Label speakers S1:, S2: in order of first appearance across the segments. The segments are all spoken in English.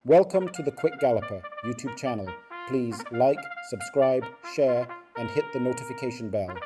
S1: Welcome to the Quick Galloper YouTube channel. Please like, subscribe, share, and hit the notification bell.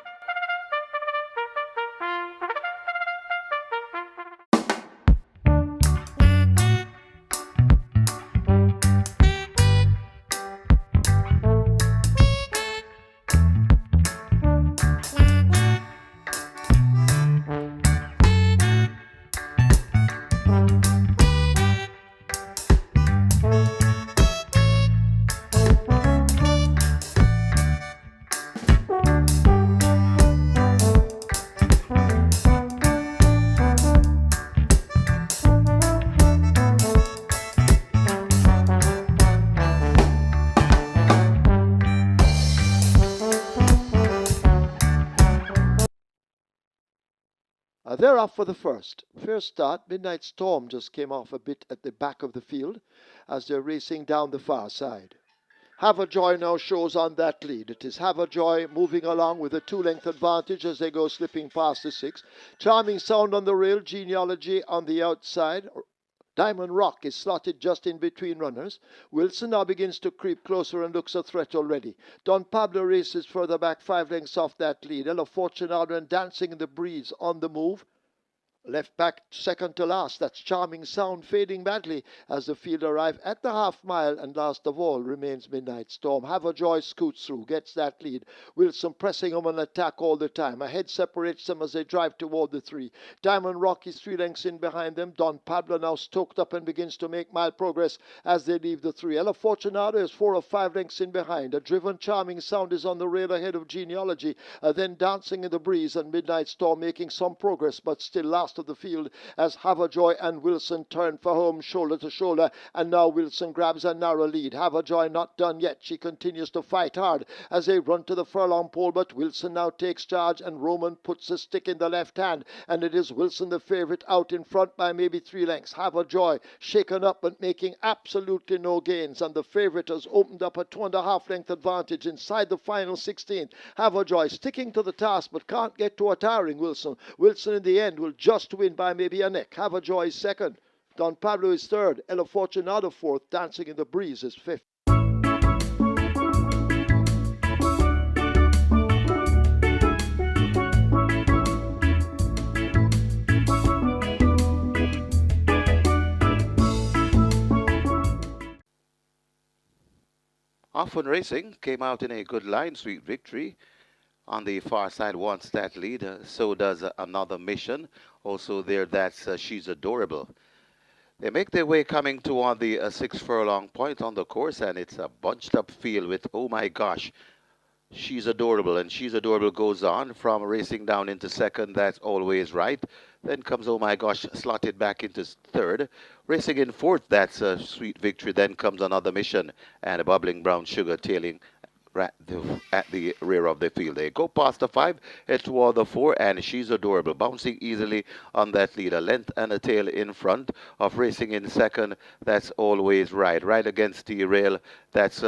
S2: They're off for the first. First start, Midnight Storm just came off a bit at the back of the field as they're racing down the far side. Have a Joy now shows on that lead. It is Have a Joy moving along with a two-length advantage as they go slipping past the six. Charming Sound on the rail, Genealogy on the outside. Diamond Rock is slotted just in between runners. Wilson now begins to creep closer and looks a threat already. Don Pablo races further back 5 lengths off that lead. Ella Fortunado and Dancing in the Breeze on the move. Left back second to last, that's Charming Sound fading badly as the field arrive at the half mile, and last of all remains Midnight Storm. Have a Joy scoots through, gets that lead. Wilson pressing on an attack all the time. Ahead separates them as they drive toward the three. Diamond Rock is 3 lengths in behind them. Don Pablo now stoked up and begins to make mile progress as they leave the three. Ella Fortunado is 4 or 5 lengths in behind. A driven Charming Sound is on the rail ahead of Genealogy. Then Dancing in the Breeze and Midnight Storm making some progress, but still last of the field as Have a Joy and Wilson turn for home shoulder to shoulder, and now Wilson grabs a narrow lead. Have a Joy not done yet. She continues to fight hard as they run to the furlong pole, but Wilson now takes charge and Roman puts a stick in the left hand, and it is Wilson the favourite out in front by maybe 3 lengths. Have a Joy shaken up but making absolutely no gains, and the favourite has opened up a 2.5 length advantage inside the final 16. Have a Joy sticking to the task but can't get to a tiring Wilson. Wilson in the end will just win by maybe a neck. Have a Joy is second. Don Pablo is third. Ella Fortunado fourth. Dancing in the Breeze is fifth.
S3: Often Racing came out in a good line, Sweet Victory. On the far side wants that lead. So does Another Mission. Also there, that's She's Adorable. They make their way coming toward the 6 furlong point on the course, and it's a bunched up field with, oh my gosh, She's Adorable. And She's Adorable goes on from racing down into second. That's Always Right. Then comes Oh My Gosh, slotted back into third. Racing in fourth, that's Sweet Victory. Then comes Another Mission and a Bubbling Brown Sugar tailing at the rear of the field. They go past the 5, head toward the 4, and She's Adorable, bouncing easily on that lead. A length and a tail in front of racing in second. That's Always Right. Right against the rail. That's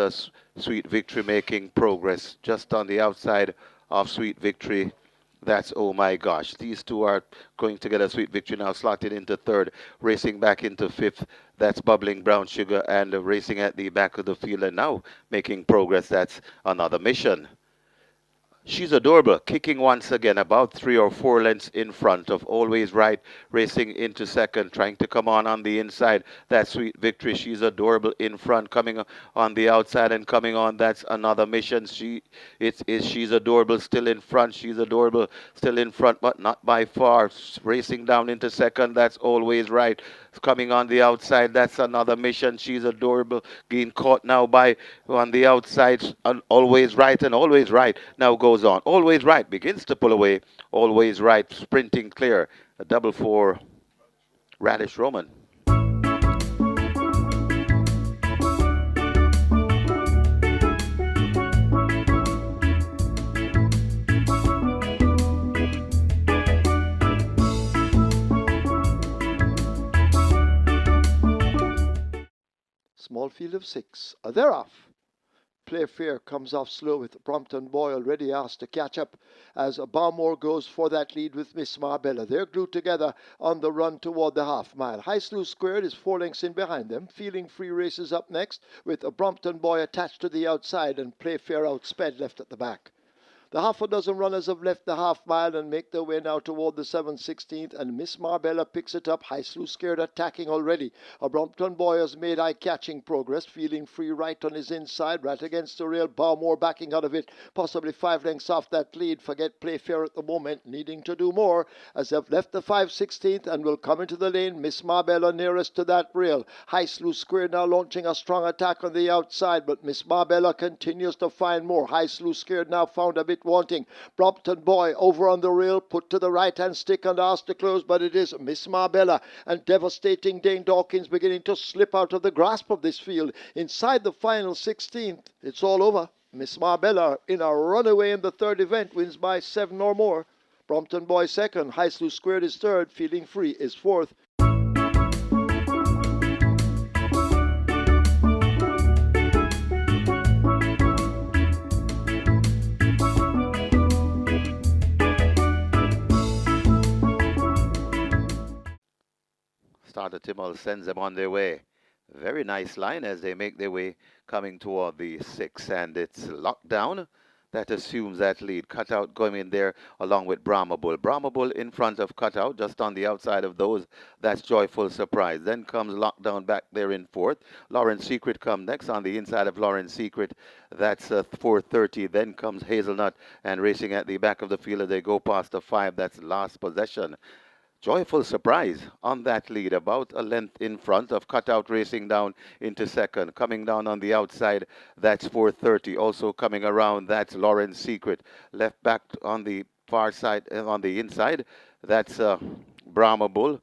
S3: Sweet Victory making progress just on the outside of Sweet Victory. That's Oh My Gosh. These two are going together. Sweet Victory now slotted into third, racing back into fifth. That's Bubbling Brown Sugar, and racing at the back of the field and now making progress. That's Another Mission. She's Adorable, kicking once again about 3 or 4 lengths in front of Always Right, racing into second, trying to come on the inside. That's Sweet Victory. She's Adorable in front, coming on the outside and coming on. That's Another Mission. She's Adorable still in front. She's Adorable still in front, but not by far. Racing down into second. That's Always Right. Coming on the outside, that's Another Mission. She's Adorable, getting caught now by on the outside. Always Right, and Always Right now goes on. Always Right begins to pull away. Always Right sprinting clear. A double for Radish Roman.
S2: Small field of 6. They're off. Playfair comes off slow with Brompton Boy already asked to catch up as Barmore goes for that lead with Miss Marbella. They're glued together on the run toward the half mile. High Slew Squared is 4 lengths in behind them. Feeling Free races up next with a Brompton Boy attached to the outside and Playfair outsped left at the back. The half a dozen runners have left the half mile and make their way now toward the 7/16th, and Miss Marbella picks it up. High Slew Scared attacking already. A Brompton Boy has made eye-catching progress, Feeling Free right on his inside, right against the rail. Barmore backing out of it, possibly 5 lengths off that lead. Forget Playfair at the moment, needing to do more as they've left the 5/16th and will come into the lane. Miss Marbella nearest to that rail. High Slew Squared now launching a strong attack on the outside, but Miss Marbella continues to find more. High Slew Scared now found a bit wanting. Brompton Boy over on the rail, put to the right-hand stick and asked to close, but it is Miss Marbella and devastating Dane Dawkins beginning to slip out of the grasp of this field. Inside the final 16th, it's all over. Miss Marbella in a runaway in the third event wins by 7 or more. Brompton Boy second, High Slew Squared is third, Feeling Free is fourth.
S3: Starter Timmel sends them on their way. Very nice line as they make their way coming toward the 6, and it's locked down. That assumes that lead. Cutout going in there along with Brahma Bull. Brahma Bull in front of Cutout, just on the outside of those. That's Joyful Surprise. Then comes Lockdown back there in fourth. Lauren's Secret come next on the inside of Lauren's Secret. That's 4:30. Then comes Hazelnut, and racing at the back of the field as they go past the 5. That's Last Possession. Joyful Surprise on that lead, about a length in front of Cutout racing down into second. Coming down on the outside, that's 4:30. Also coming around, that's Lauren's Secret. Left back on the far side, on the inside, that's Brahma Bull.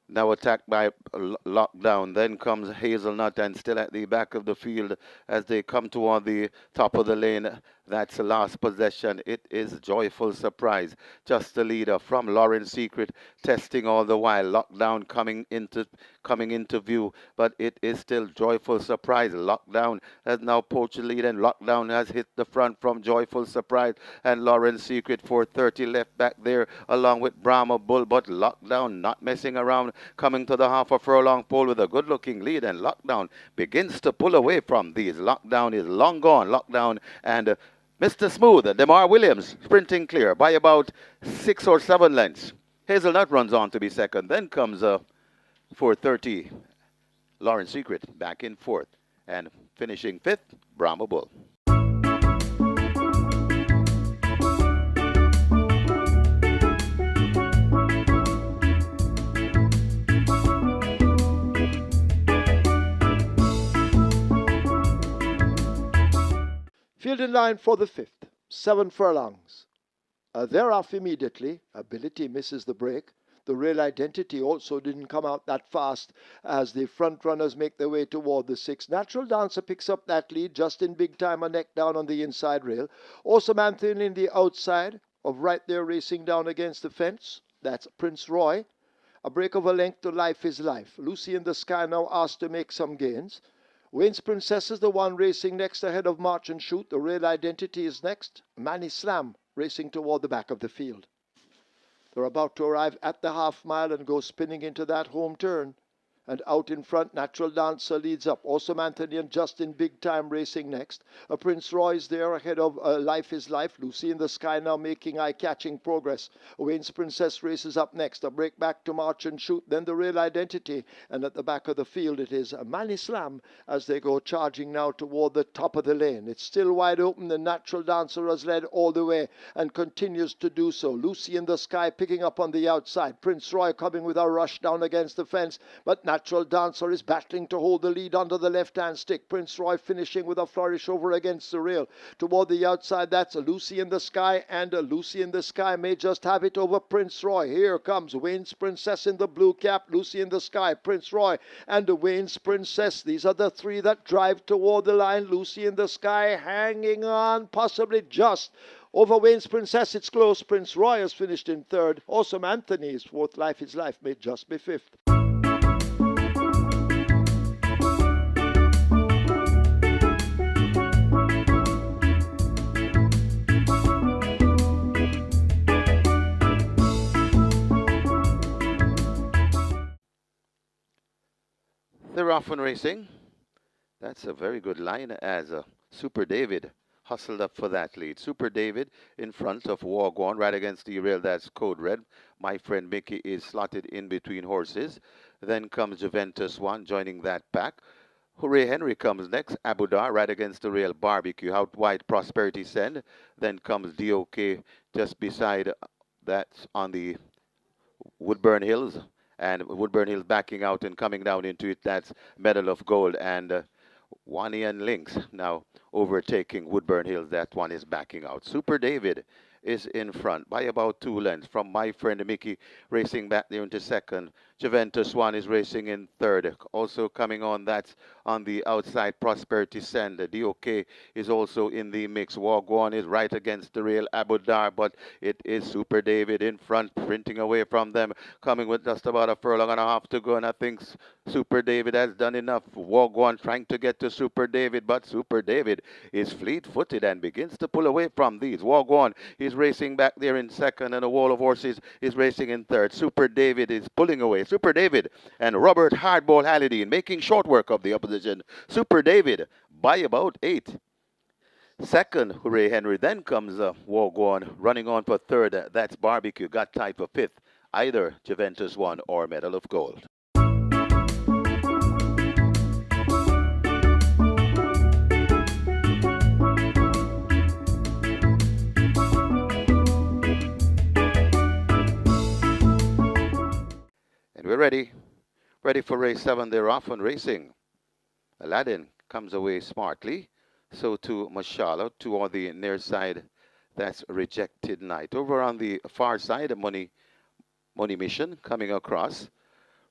S3: Now attacked by Lockdown. Then comes Hazelnut, and still at the back of the field as they come toward the top of the lane. That's the Last Possession. It is Joyful Surprise. Just the leader from Lauren's Secret, testing all the while. Lockdown coming into view, but it is still Joyful Surprise. Lockdown has now poached the lead, and Lockdown has hit the front from Joyful Surprise. And Lauren's Secret 4:30 left back there along with Brahma Bull, but Lockdown not messing around, coming to the half a furlong pole with a good-looking lead, and Lockdown begins to pull away from these. Lockdown is long gone. Lockdown and Mr. Smooth, DeMar Williams, sprinting clear by about 6 or 7 lengths. Hazelnut runs on to be second. Then comes 4:30. Lauren's Secret back in fourth. And finishing fifth, Brahma Bull.
S2: Field in line for the 5th, 7 furlongs. They're off immediately. Ability misses the break. The Real Identity also didn't come out that fast as the front runners make their way toward the 6th. Natural Dancer picks up that lead just in big time, a neck down on the inside rail. Awesome Anthony in the outside of right there racing down against the fence. That's Prince Roy. A break of a length to Life is Life. Lucy in the Sky now asked to make some gains. Wayne's Princess is the one racing next ahead of March and Shoot. The Real Identity is next. Manny Slam racing toward the back of the field. They're about to arrive at the half mile and go spinning into that home turn. And out in front, Natural Dancer leads up. Awesome Anthony and Justin Big Time racing next. Prince Roy is there ahead of Life is Life. Lucy in the Sky now making eye-catching progress. Wayne's Princess races up next. A break back to March and Shoot. Then the Real Identity. And at the back of the field, it is Manny Slam as they go charging now toward the top of the lane. It's still wide open. The Natural Dancer has led all the way and continues to do so. Lucy in the Sky picking up on the outside. Prince Roy coming with a rush down against the fence. But Natural Dancer is battling to hold the lead under the left-hand stick. Prince Roy finishing with a flourish over against the rail. Toward the outside, that's Lucy in the Sky, and Lucy in the Sky may just have it over Prince Roy. Here comes Wayne's Princess in the blue cap, Lucy in the Sky, Prince Roy, and Wayne's Princess. These are the three that drive toward the line. Lucy in the Sky hanging on, possibly just over Wayne's Princess. It's close. Prince Roy has finished in third. Awesome Anthony's fourth. Life is Life may just be fifth.
S3: off and racing. That's a very good line as Super David hustled up for that lead. Super David in front of Wagwan right against the rail. That's Code Red. My friend Mickey is slotted in between horses. Then comes Juventus One joining that pack. Hooray Henry comes next. Abudar right against the rail. Barbecue out wide. Prosperity Send. Then comes DOK just beside that on the Woodburn Hills. And Woodburn Hills backing out and coming down into it. That's Medal of Gold. And Wanian Links now overtaking Woodburn Hills. That one is backing out. Super David is in front by about 2 lengths from my friend Mickey racing back there into second. Juventus One is racing in third. Also coming on, that's on the outside, Prosperity Send. The DOK is also in the mix. Wagwan is right against the rail, Abudar, but it is Super David in front, sprinting away from them, coming with just about a furlong and a half to go, and I think Super David has done enough. Wagwan trying to get to Super David, but Super David is fleet-footed and begins to pull away from these. Wagwan is racing back there in second, and a wall of horses is racing in third. Super David is pulling away. Super David and Robert Hardball Halliday making short work of the opposition. Super David by about 8. Second, Hooray Henry. Then comes Wagwan running on for third. That's Barbecue. Got tied for fifth. Either Juventus One or Medal of Gold. And we're ready. Ready for race 7. They're off and racing. Aladdin comes away smartly. So to Mashallah, toward the near side, that's Rejected Knight. Over on the far side, a Money Mission coming across.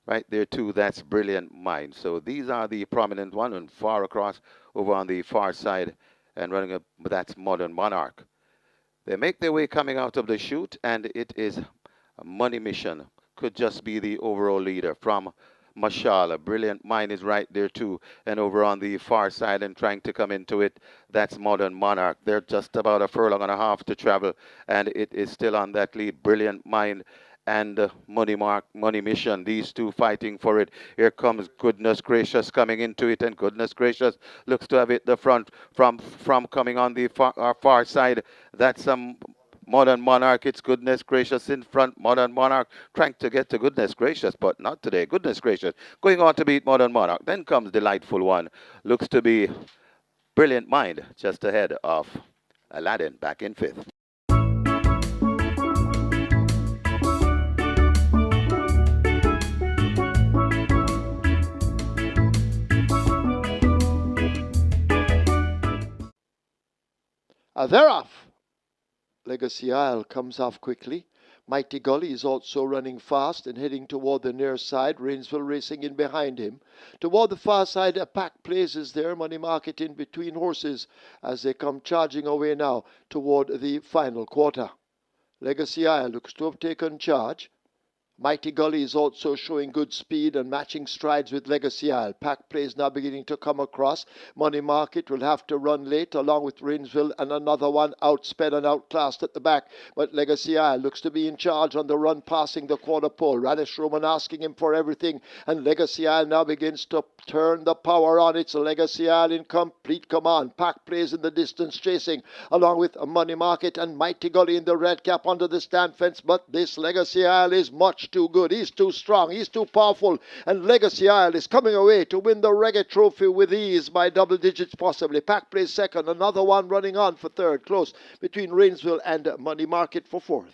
S3: Right there too, that's Brilliant Mind. So these are the prominent one, and far across over on the far side and running up, that's Modern Monarch. They make their way coming out of the chute, and it is Money Mission. Could just be the overall leader from Mashallah. Brilliant Mind is right there too. And over on the far side and trying to come into it, that's Modern Monarch. They're just about a furlong and a half to travel, and it is still on that lead. Brilliant Mind and Money Mission, these two fighting for it. Here comes Goodness Gracious coming into it, and Goodness Gracious looks to have it the front from coming on the far side. That's Modern Monarch. It's Goodness Gracious in front. Modern Monarch trying to get to Goodness Gracious, but not today. Goodness Gracious going on to beat Modern Monarch. Then comes Delightful One. Looks to be Brilliant Mind just ahead of Aladdin back in fifth.
S2: They're off. Legacy Isle comes off quickly. Mighty Gully is also running fast and heading toward the near side. Rainsville racing in behind him. Toward the far side, a pack places there. Money Market in between horses as they come charging away now toward the final quarter. Legacy Isle looks to have taken charge. Mighty Gully is also showing good speed and matching strides with Legacy Isle. Pack plays now beginning to come across. Money Market will have to run late along with Rainsville and another one outsped and outclassed at the back. But Legacy Isle looks to be in charge on the run passing the quarter pole. Radish Roman asking him for everything, and Legacy Isle now begins to turn the power on. It's Legacy Isle in complete command. Pack plays in the distance chasing along with Money Market and Mighty Gully in the red cap under the stand fence. But this Legacy Isle is much too good. He's too strong. He's too powerful. And Legacy Isle is coming away to win the Reggae Trophy with ease by double digits possibly. Pack plays second. Another one running on for third. Close between Rainsville and Money Market for fourth.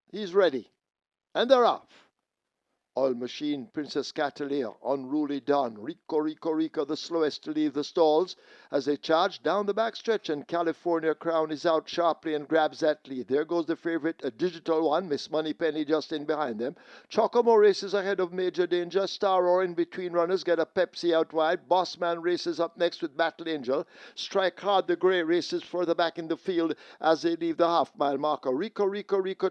S2: He's ready. And they're off. Oil Machine, Princess Catalina, Unruly Don, Rico, the slowest to leave the stalls as they charge down the backstretch, and California Crown is out sharply and grabs that lead. There goes the favorite, a digital one, Miss Moneypenny just in behind them. Chocomo races ahead of Major Danger, Star or in between runners, get a Pepsi out wide. Bossman races up next with Battle Angel. Strike Hard the Grey races further back in the field as they leave the half-mile marker. Rico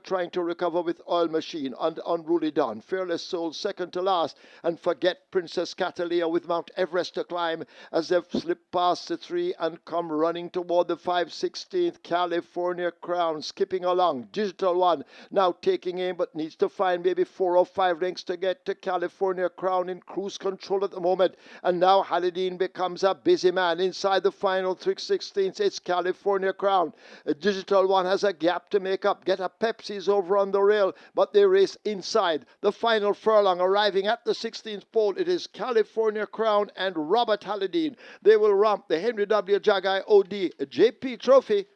S2: trying to recover with Oil Machine and Unruly Don. Fearless Soul second to last, and Forget Princess Catalina with Mount Everest to climb as they've slipped past the 3 and come running toward the 5/16th California Crown, skipping along. Digital One now taking aim but needs to find maybe 4 or 5 lengths to get to California Crown in cruise control at the moment. And now Haladine becomes a busy man inside the final 3/16. It's California Crown. A Digital One has a gap to make up. Get a Pepsi's over on the rail, but they race inside the final furlong. Arriving at the 16th pole, it is California Crown and Robert Haladine. They will romp the Henry W. Jagai OD JP Trophy.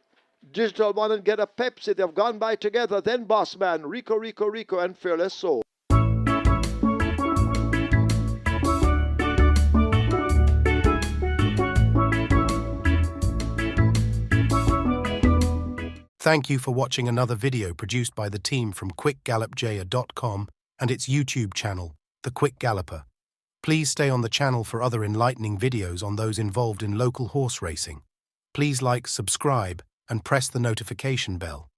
S2: Digital One and Get a Pepsi, they've gone by together. Then Bossman, Rico, and Fearless Soul.
S4: Thank you for watching another video produced by the team from QuickGallopJaya.com and its YouTube channel, The Quick Galloper. Please stay on the channel for other enlightening videos on those involved in local horse racing. Please like, subscribe, and press the notification bell.